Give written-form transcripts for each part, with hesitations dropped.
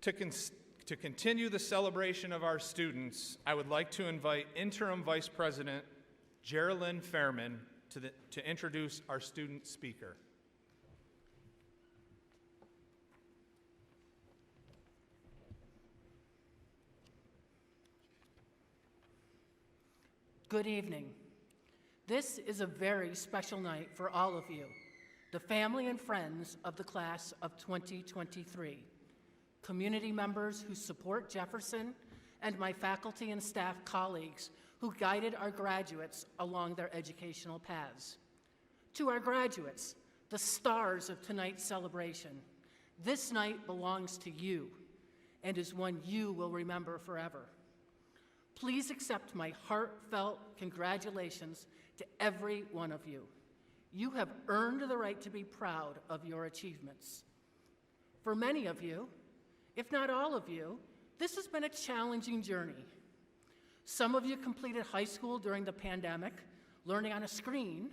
To continue the celebration of our students, I would like to invite Interim Vice President Geraldine Fairman to introduce our student speaker. Good evening. This is a very special night for all of you, the family and friends of the class of 2023, community members who support Jefferson, and my faculty and staff colleagues who guided our graduates along their educational paths. To our graduates, the stars of tonight's celebration, this night belongs to you and is one you will remember forever. Please accept my heartfelt congratulations to every one of you. You have earned the right to be proud of your achievements. For many of you, if not all of you, this has been a challenging journey. Some of you completed high school during the pandemic, learning on a screen,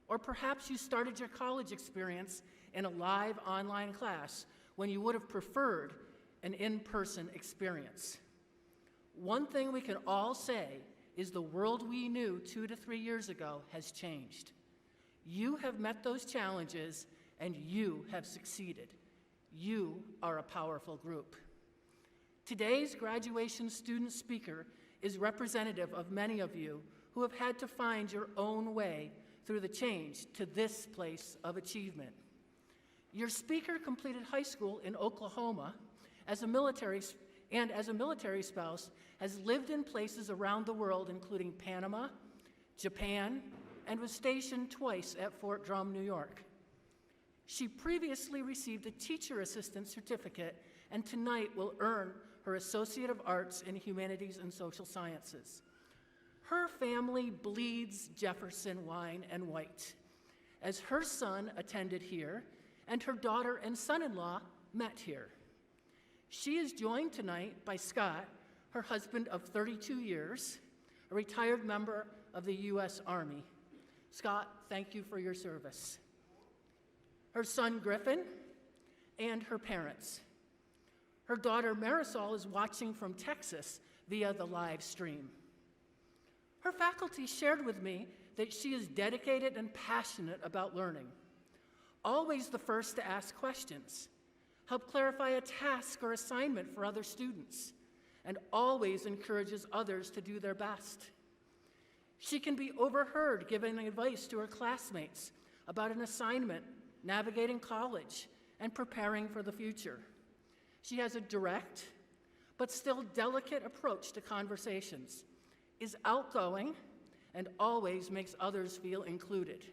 or perhaps you started your college experience in a live online class when you would have preferred an in-person experience. One thing we can all say is the world we knew 2 to 3 years ago has changed. You have met those challenges and you have succeeded. You are a powerful group. Today's graduation student speaker is representative of many of you who have had to find your own way through the change to this place of achievement. Your speaker completed high school in Oklahoma as a military spouse, has lived in places around the world, including Panama, Japan, and was stationed twice at Fort Drum, New York. She previously received a teacher assistant certificate and tonight will earn her Associate of Arts in Humanities and Social Sciences. Her family bleeds Jefferson wine and white, as her son attended here and her daughter and son-in-law met here. She is joined tonight by Scott, her husband of 32 years, a retired member of the U.S. Army. Scott, thank you for your service. Her son Griffin, and her parents. Her daughter Marisol is watching from Texas via the live stream. Her faculty shared with me that she is dedicated and passionate about learning, always the first to ask questions, help clarify a task or assignment for other students, and always encourages others to do their best. She can be overheard giving advice to her classmates about an assignment, navigating college, and preparing for the future. She has a direct, but still delicate approach to conversations, is outgoing, and always makes others feel included.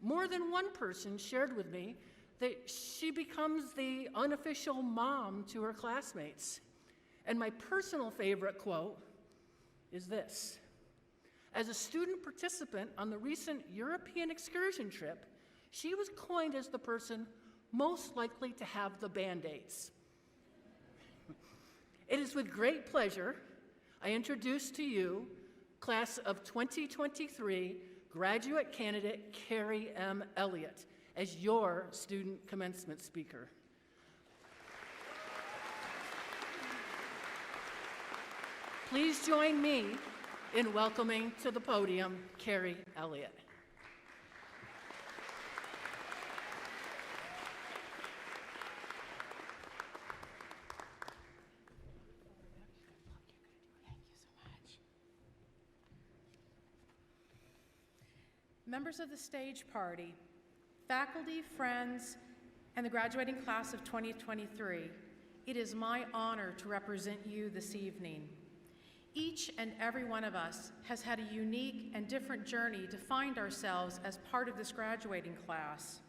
More than one person shared with me that she becomes the unofficial mom to her classmates. And my personal favorite quote is this: as a student participant on the recent European excursion trip, she was coined as the person most likely to have the Band-Aids. It is with great pleasure I introduce to you class of 2023 graduate candidate Kerry M. Elliott as your student commencement speaker. Please join me in welcoming to the podium Kerry Elliott. Members of the stage party, faculty, friends, and the graduating class of 2023, it is my honor to represent you this evening. Each and every one of us has had a unique and different journey to find ourselves as part of this graduating class.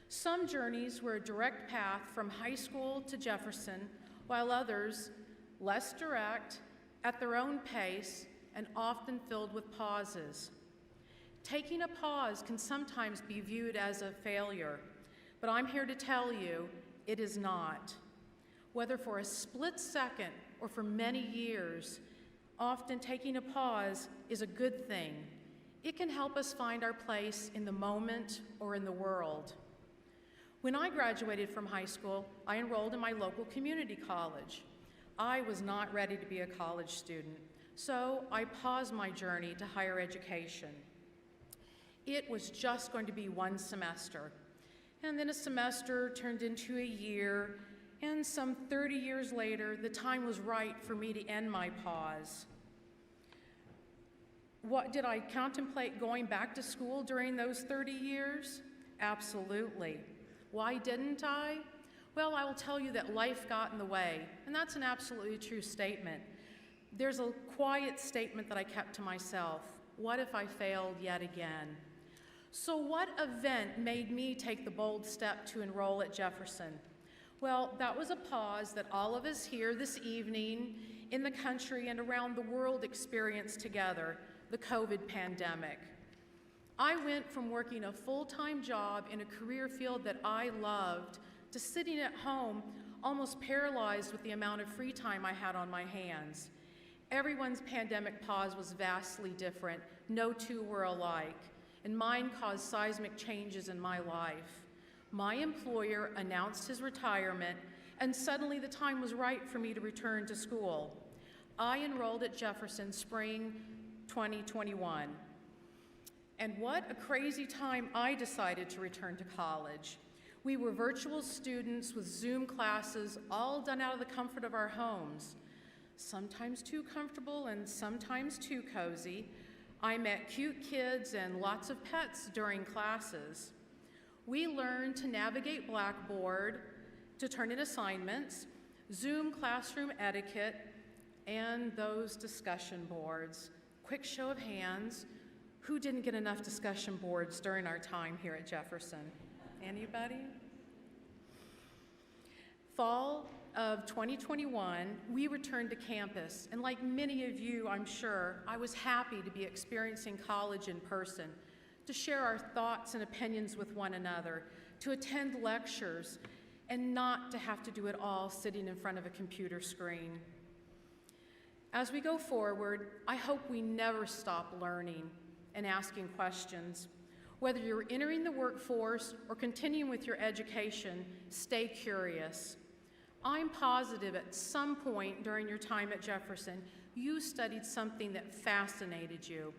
Some journeys were a direct path from high school to Jefferson, while others, less direct, at their own pace, and often filled with pauses. Taking a pause can sometimes be viewed as a failure, but I'm here to tell you it is not. Whether for a split second or for many years, often taking a pause is a good thing. It can help us find our place in the moment or in the world. When I graduated from high school, I enrolled in my local community college. I was not ready to be a college student, so I paused my journey to higher education. It was just going to be one semester, and then a semester turned into a year, and some 30 years later, the time was right for me to end my pause. Did I contemplate going back to school during those 30 years? Absolutely. Why didn't I? Well, I will tell you that life got in the way, and that's an absolutely true statement. There's a quiet statement that I kept to myself. What if I failed yet again? So what event made me take the bold step to enroll at Jefferson? Well, that was a pause that all of us here this evening in the country and around the world experienced together, the COVID pandemic. I went from working a full-time job in a career field that I loved to sitting at home almost paralyzed with the amount of free time I had on my hands. Everyone's pandemic pause was vastly different. No two were alike, and mine caused seismic changes in my life. My employer announced his retirement, and suddenly the time was right for me to return to school. I enrolled at Jefferson spring 2021. And what a crazy time I decided to return to college. We were virtual students with Zoom classes, all done out of the comfort of our homes. Sometimes too comfortable and sometimes too cozy. I met cute kids and lots of pets during classes. We learned to navigate Blackboard, to turn in assignments, Zoom classroom etiquette, and those discussion boards. Quick show of hands, who didn't get enough discussion boards during our time here at Jefferson? Anybody? Fall of 2021, we returned to campus, and like many of you, I'm sure, I was happy to be experiencing college in person, to share our thoughts and opinions with one another, to attend lectures, and not to have to do it all sitting in front of a computer screen. As we go forward, I hope we never stop learning and asking questions. Whether you're entering the workforce or continuing with your education, stay curious. I'm positive at some point during your time at Jefferson, you studied something that fascinated you.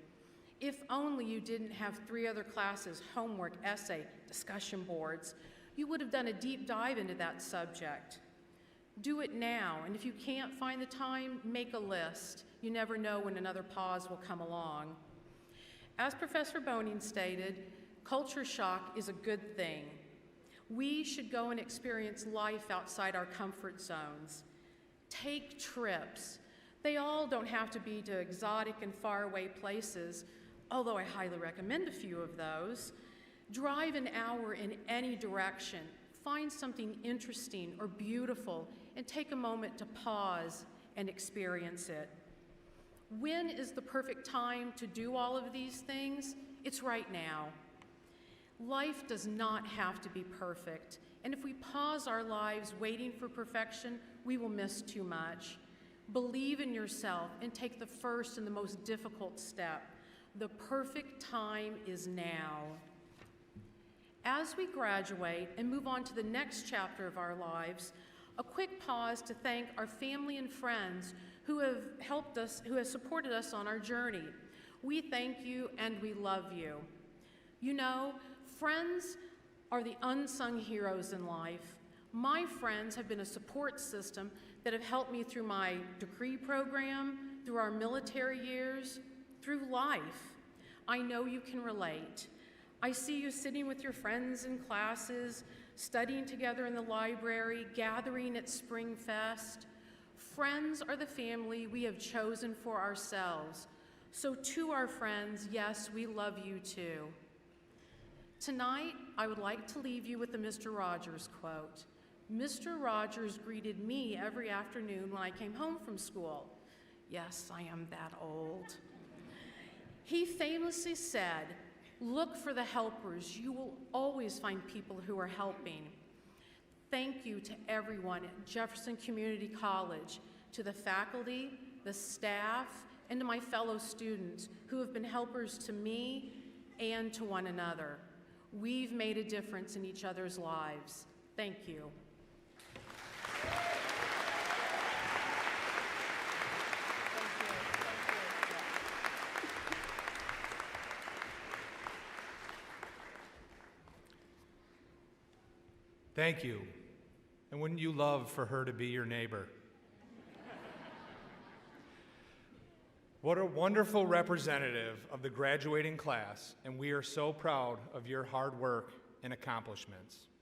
If only you didn't have 3 other classes, homework, essay, discussion boards, you would have done a deep dive into that subject. Do it now, and if you can't find the time, make a list. You never know when another pause will come along. As Professor Boning stated, culture shock is a good thing. We should go and experience life outside our comfort zones. Take trips. They all don't have to be to exotic and faraway places, although I highly recommend a few of those. Drive an hour in any direction. Find something interesting or beautiful and take a moment to pause and experience it. When is the perfect time to do all of these things? It's right now. Life does not have to be perfect, and if we pause our lives waiting for perfection, we will miss too much. Believe in yourself and take the first and the most difficult step. The perfect time is now. As we graduate and move on to the next chapter of our lives, a quick pause to thank our family and friends who have helped us, who have supported us on our journey. We thank you and we love you. You know, friends are the unsung heroes in life. My friends have been a support system that have helped me through my degree program, through our military years, through life. I know you can relate. I see you sitting with your friends in classes, studying together in the library, gathering at Spring Fest. Friends are the family we have chosen for ourselves. So to our friends, yes, we love you too. Tonight, I would like to leave you with a Mr. Rogers quote. Mr. Rogers greeted me every afternoon when I came home from school. Yes, I am that old. He famously said, "Look for the helpers. You will always find people who are helping." Thank you to everyone at Jefferson Community College, to the faculty, the staff, and to my fellow students who have been helpers to me and to one another. We've made a difference in each other's lives. Thank you. Thank you. And wouldn't you love for her to be your neighbor? What a wonderful representative of the graduating class, and we are so proud of your hard work and accomplishments.